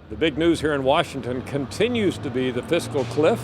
The big news here in Washington continues to be the fiscal cliff.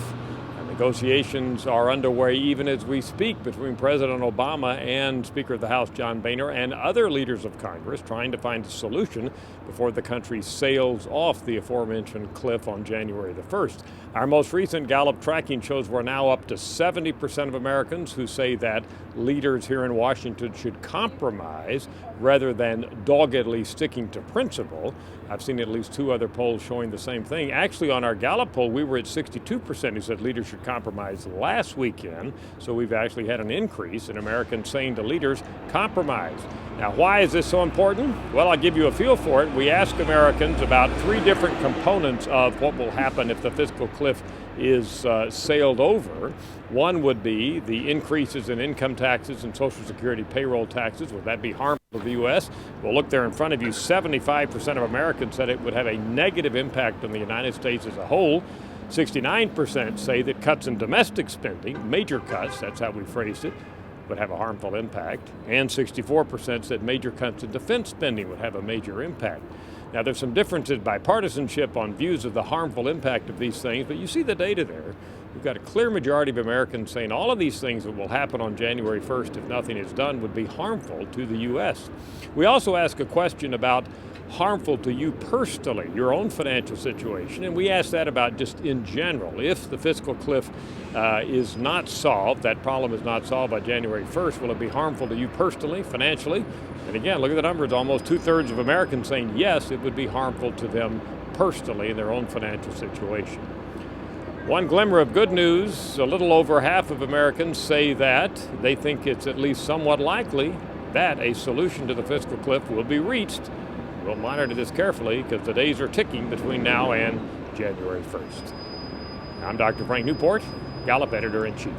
Negotiations are underway even as we speak between President Obama and Speaker of the House John Boehner and other leaders of Congress trying to find a solution before the country sails off the aforementioned cliff on January the 1st. Our most recent Gallup tracking shows we're now up to 70% of Americans who say that leaders here in Washington should compromise rather than doggedly sticking to principle. I've seen at least two other polls showing the same thing. Actually, on our Gallup poll, we were at 62% who said leaders should compromise last weekend. So we've actually had an increase in Americans saying to leaders, compromise. Now, why is this so important? Well, I'll give you a feel for it. We asked Americans about three different components of what will happen if the fiscal cliff is sailed over. One would be the increases in income taxes and Social Security payroll taxes. Would that be harmful to the U.S.? Well, look there in front of you. 75% of Americans said it would have a negative impact on the United States as a whole. 69% say that cuts in domestic spending, major cuts, that's how we phrased it, would have a harmful impact. And 64% said major cuts in defense spending would have a major impact. Now, there's some differences by partisanship on views of the harmful impact of these things, but you see the data there. We've got a clear majority of Americans saying all of these things that will happen on January 1st if nothing is done would be harmful to the U.S. We also ask a question about harmful to you personally, your own financial situation, and we ask that about just in general. If the fiscal cliff is not solved, that problem is not solved by January 1st, will it be harmful to you personally, financially? And again, look at the numbers, almost 2/3 of Americans saying yes, it would be harmful to them personally in their own financial situation. One glimmer of good news, a little over half of Americans say that they think it's at least somewhat likely that a solution to the fiscal cliff will be reached. We'll monitor this carefully because the days are ticking between now and January 1st. I'm Dr. Frank Newport, Gallup Editor-in-Chief.